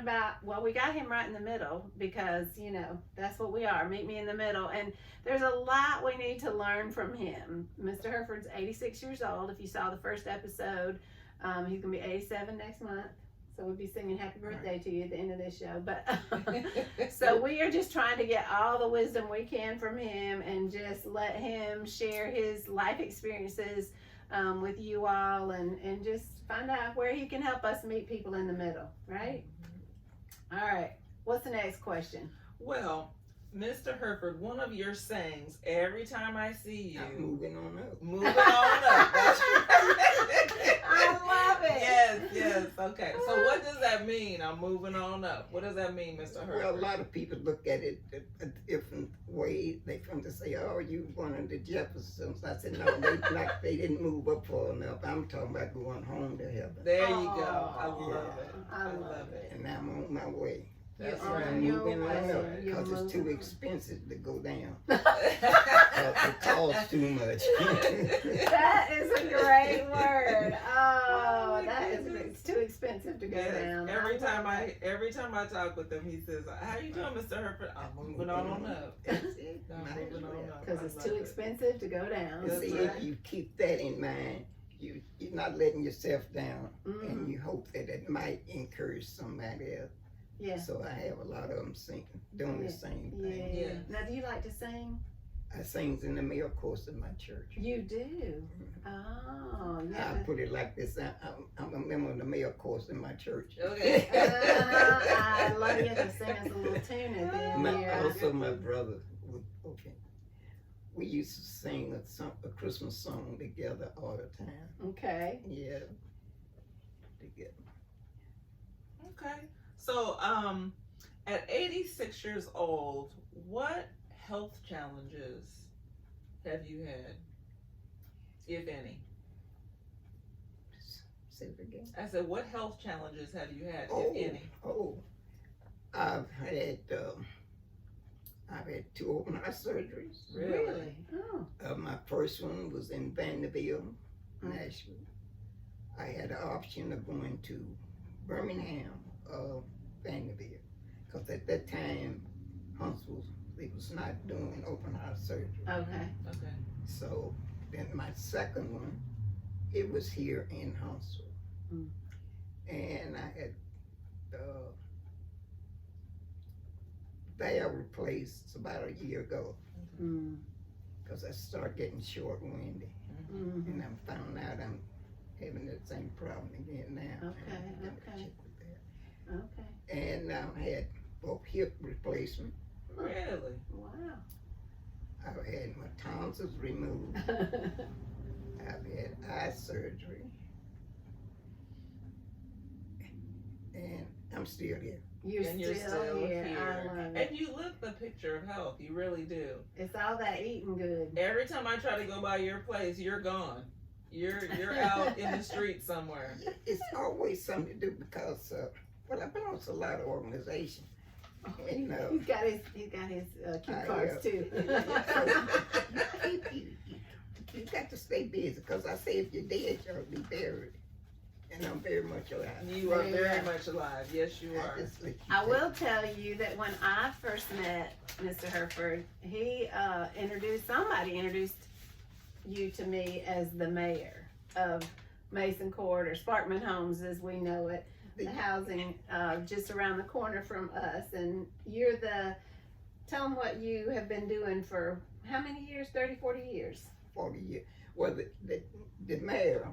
about, well, we got him right in the middle because, you know, that's what we are. Meet me in the middle. And there's a lot we need to learn from him. Mr. Hereford's 86 years old. If you saw the first episode, he's going to be 87 next month. So we'll be singing happy birthday to you at the end of this show. But so we are just trying to get all the wisdom we can from him and just let him share his life experiences with you all and just find out where he can help us meet people in the middle, right? All right. What's the next question? Well, Mr. Hereford, one of your sayings, every time I see you, I'm moving on up. Moving on up. That's I love it. Yes. Okay. So what does that mean? I'm moving on up. What does that mean, Mr. Hereford? Well, a lot of people look at it a different way. They come to say, "Oh, you one of the Jeffersons." I said, "No, they didn't move up far enough. I'm talking about going home to heaven." There you go. I love it. I love it. And I'm on my way. That's You're right. on I'm your moving on way. up You're because it's too moving. expensive to go down. It costs too much. That is a great word. Oh, that is, it's too expensive to go Yes. down. Every time I talk with him, he says, "How you doing, Mr. Hereford?" I'm moving on up. That's it. I'm Might as moving on well. up. Because I it's love too it. expensive to go down. You see, if you keep that in mind, you're not letting yourself down, and you hope that it might encourage somebody else. Yeah. So I have a lot of them doing the same thing. Yeah. Now, do you like to sing? I sings in the male course in my church. You do. Oh, I yeah. put it like this: I'm a member of the male course in my church. Okay. I love you to sing us a little tune at the end here. Also, my brother. We used to sing a Christmas song together all the time. Okay. Yeah. Together. Okay. So, at 86 years old, what health challenges have you had, if any? Say it again. I said, what health challenges have you had, if any? I've had 2 open heart surgeries. Really? Oh. My first one was in Vanderbilt, Nashville. I had the option of going to Birmingham, Vanderbilt, because at that time, Huntsville, they was not doing open heart surgery. Okay. So then my second one, it was here in Huntsville. And I had valve replaced about a year ago because I started getting short-winded. And I found out I'm having that same problem again now. Okay. And I had both hip replacement. Really? Wow. I've had my tonsils removed. I've had eye surgery. And I'm still here. You're still here. I love it. And you live the picture of health. You really do. It's all that eating good. Every time I try to go by your place, you're gone. You're out in the street somewhere. It's always something to do because, I belong to a lot of organizations. And, He's got his cue cards too. You got to stay busy because I say if you're dead, you'll be buried. And I'm very much alive. You are very much alive. Yes, you are. I will tell you that when I first met Mr. Hereford, he somebody introduced you to me as the mayor of Mason Court, or Sparkman Homes as we know it, the housing just around the corner from us. And tell them what you have been doing for how many years? 30, 40 years? 40 years. Well, the mayor,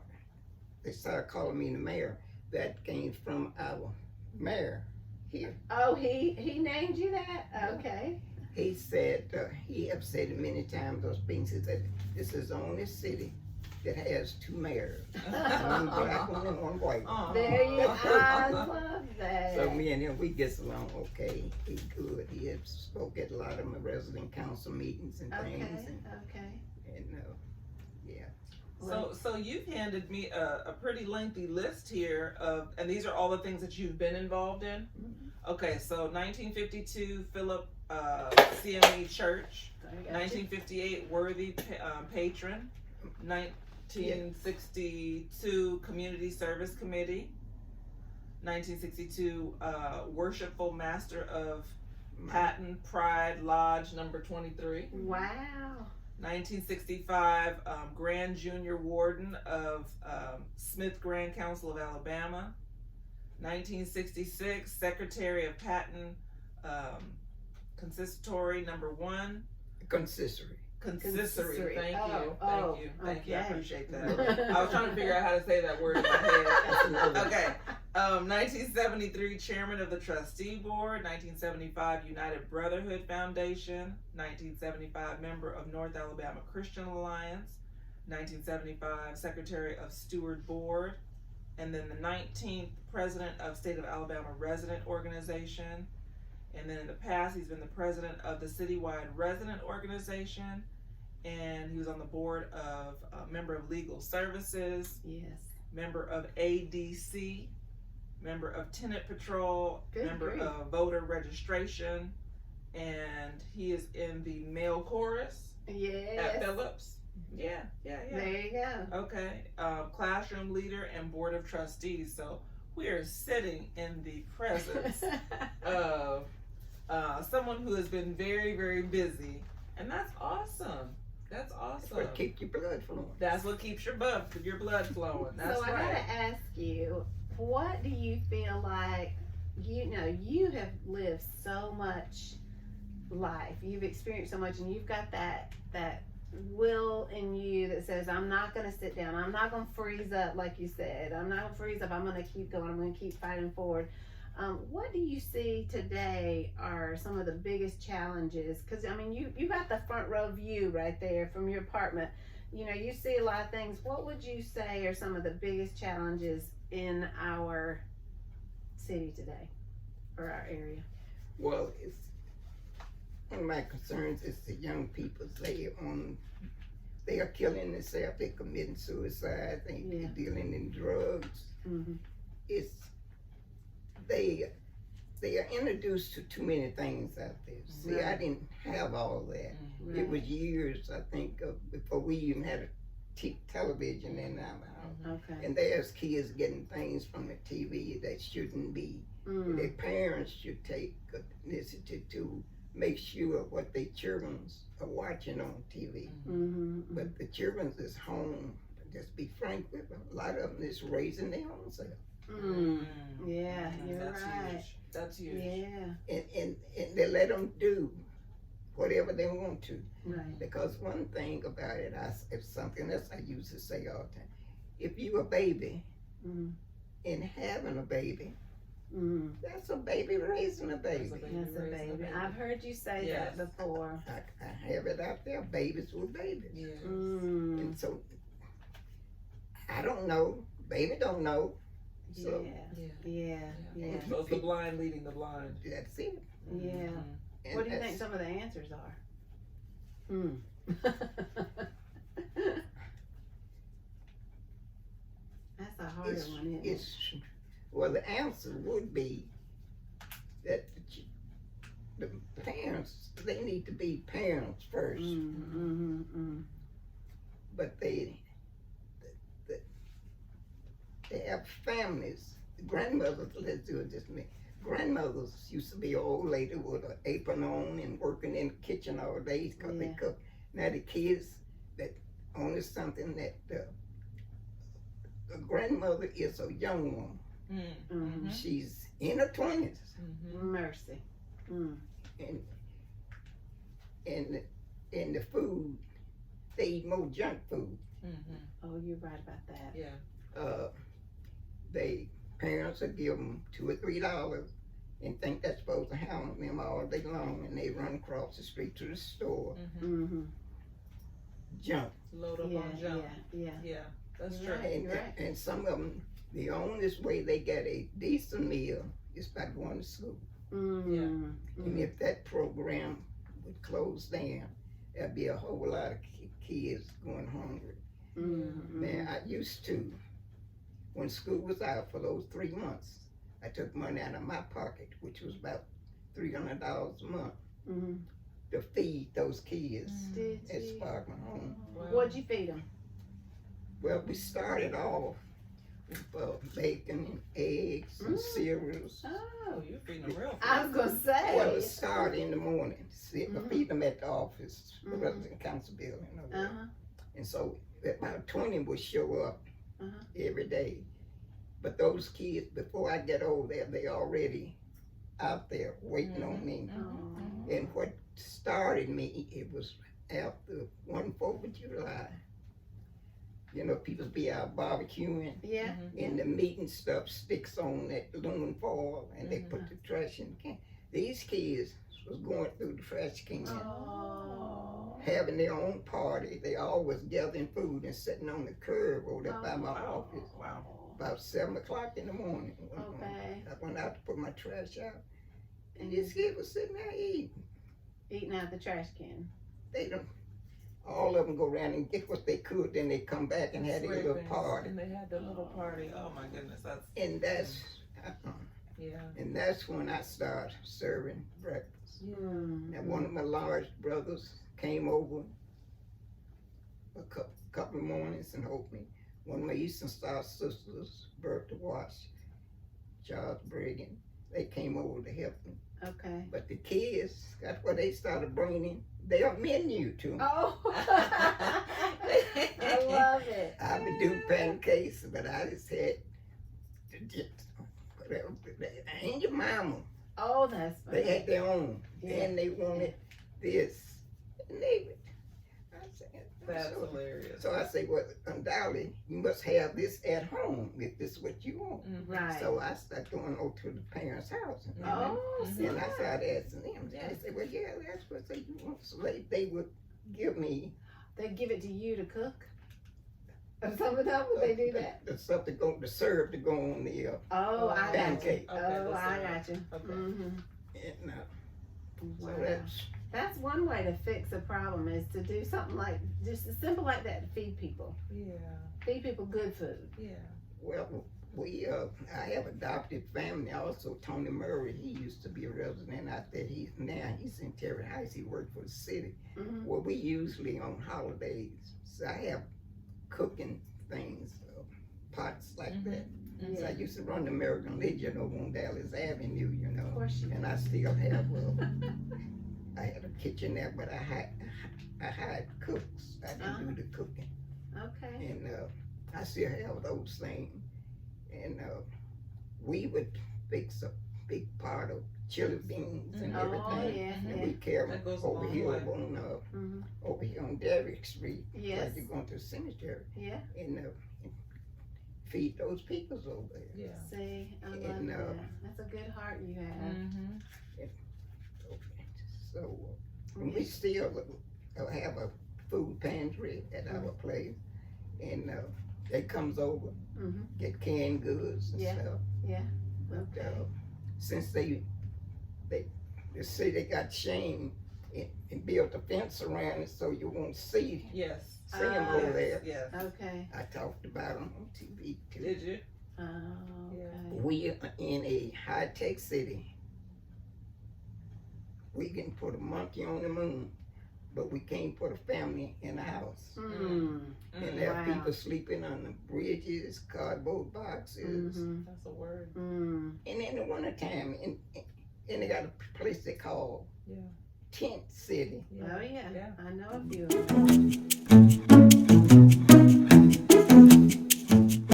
they started calling me the mayor. That came from our mayor here. Oh, he named you that? Okay. He said, he have said it many times, those things, he said, this is the only city that has 2 mayors. One black one and one white one. There you go. I love that. So me and him, we get along okay. He's good. He has spoke at a lot of my resident council meetings and things. And yeah. So you've handed me a pretty lengthy list here of, and these are all the things that you've been involved in. Okay, so 1952 Philip CME Church, 1958 Worthy Patron, 1962 Community Service Committee, 1962, Worshipful Master of Patton Pride Lodge number 23. Wow. 1965, Grand Junior Warden of Smith Grand Council of Alabama. 1966, Secretary of Patton Consistory number 1. Consistory. Consistory. Thank you. Thank you. I okay. appreciate that. I was trying to figure out how to say that word in my head. Okay. 1973, Chairman of the Trustee Board. 1975, United Brotherhood Foundation. 1975, Member of North Alabama Christian Alliance. 1975, Secretary of Steward Board. And then the 19th, President of State of Alabama Resident Organization. And then in the past, he's been the president of the Citywide Resident Organization, and he was on the board of member of Legal Services, Yes. member of ADC, member of Tenant Patrol, Good member grief. of Voter Registration, and he is in the male chorus Yes. at Phillips. Yeah. There you go. Okay, classroom leader and board of trustees. So we are sitting in the presence of someone who has been very, very busy, and that's awesome. That's awesome. But keep your blood flowing. That's what keeps your blood flowing. That's so I right. gotta ask you, what do you feel like? You have lived so much life. You've experienced so much, and you've got that will in you that says, I'm not gonna sit down. I'm not gonna freeze up, like you said. I'm not gonna freeze up. I'm gonna keep going. I'm gonna keep fighting forward. What do you see today are some of the biggest challenges? Because I mean, you got the front row view right there from your apartment. You see a lot of things. What would you say are some of the biggest challenges in our city today, or our area? Well, it's one of my concerns is the young people. They are killing themselves. They're committing suicide. They're dealing in drugs. Mm-hmm. They are introduced to too many things out there. See, Right. I didn't have all that. Right. It was years, I think, before we even had a television in our house. Okay. And there's kids getting things from the TV that shouldn't be. Mm. Their parents should take initiative to make sure what their children are watching on TV. Mm-hmm. But the children is home. Just be frank with them. A lot of them is raising their own self. Mm. Yeah, you're That's right. huge. That's huge. Yeah. And they let them do whatever they want to. Right. Because one thing about it, it's something else I used to say all the time. If you a baby Mm. and having a baby, Mm. that's a baby raising a baby. That's a raising baby. I've heard you say Yes. that before. I have it out there. Babies were babies. Yes. Mm. And so, I don't know. Baby don't know. So, Yeah. So it's the blind leading the blind. that's it. Yeah. And What do you that's- think some of the answers are? Hmm. That's a harder It's- one, isn't it? Well, the answer would be that the parents, they need to be parents first. But they have families. Grandmothers, let's do it this way. Grandmothers used to be an old lady with an apron on and working in the kitchen all day because they cook. Now the kids, that only something that the grandmother is a young woman. Mm-hmm. She's in her 20s. Mercy. Mm. And the food, they eat more junk food. Oh, you're right about that. Yeah. They parents will give them $2 or $3 and think that's supposed to hound them all day long, and they run across the street to the store. Mm-hmm. Junk. Load up on junk. Yeah. Yeah. That's You're true. right. And, You're right. and some of them, the only way they get a decent meal is by going to school. Mm. And if that program would close down, there'd be a whole lot of kids going hungry. Mm-hmm. Man, I used to, when school was out for those 3 months, I took money out of my pocket, which was about $300 a month, Mm-hmm. to feed those kids Did at you? Sparkman Home. Wow. What'd you feed them? Well, we started off bacon and eggs and cereals. Oh, you're feeding them real I was gonna say. Well, it started in the morning. I feed them at the office, the Mhm. resident council building. Uh-huh. And so about 20 would show up Uh-huh. every day. But those kids, before I get over there, they already out there waiting on me. Oh. And what started me, it was after 4th of July. You know, people be out barbecuing, Yeah. and the meat and stuff sticks on that aluminum foil, and they put the trash in the can. These kids was going through the trash can, Oh. having their own party. They always gathering food and sitting on the curb over there by my Wow. office. Wow. About 7 o'clock in the morning. Okay. I went out to put my trash out, and this kid was sitting there eating. Eating out the trash can. They don't. All of them go around and get what they could, then they come back and have their little Scrapings. party. And they had their little party. Oh my goodness, that's And that's yeah. and that's when I started serving breakfast. Mm. And one of my large brothers came over a couple of mornings and helped me. One of my Eastern Star sisters, Bertha Wash, Charles Brigham, they came over to help me. Okay. But the kids, that's what they started bringing their menu to me. Oh. I love it. I would do pancakes, but I just had whatever. I ain't your mama. Oh, that's They funny. had their own, Yeah. and they wanted this, and they would. I said, That's so, hilarious. so I say, well, undoubtedly, you must have this at home if this is what you want. Right. So I started going over to the parents' house. Oh, see And I that. started asking them. They said, well, yeah, that's what they want. So they would give me They give it to you to cook? Or some of them, would they do that? the stuff to go, the syrup to go on the Oh, I got you. pancake. Oh, Okay, I that's got you. Okay. Mm-hmm. And so Wow. That's one way to fix a problem is to do something like, just as simple like that, to feed people. Yeah. Feed people good food. Yeah. well, I have adopted family also. Tony Murray, he used to be a resident out there. He's in Terry Heights. He worked for the city. Mm-hmm. Well, we usually on holidays, so I have cooking things, pots like that. So I used to run the American Legion over on Dallas Avenue, you know. Of course you And I still have, I had a kitchenette, but I hired cooks. I didn't do the cooking. Okay. And I still have those things. And we would fix a big pot of chili beans and Oh, everything. yeah, And yeah. we carry That them goes a over long here way. Mm-hmm. over here on Derrick Street, Yes. like you're going to the cemetery, Yeah. and feed those people over there. Yeah. See, I love And, that. That's a good heart you have. Mm-hmm. So and we still have a food pantry at our place, and they comes over, Mm-hmm. get canned goods and Yeah. stuff. Yeah. But Okay. since the city got shamed and built a fence around it so you won't see Yes. them Ah. over there. Yes. Okay. I talked about them on TV too. Did you? Oh, Yeah. okay. We are in a high-tech city. We can put a monkey on the moon, but we can't put a family in a house. Mm. And there are Wow. people sleeping on the bridges, cardboard boxes, Mm-hmm. That's a word. Mm. and in the wintertime, and they got a place they call Yeah. Tent City. Oh yeah. Yeah. I know a few of them.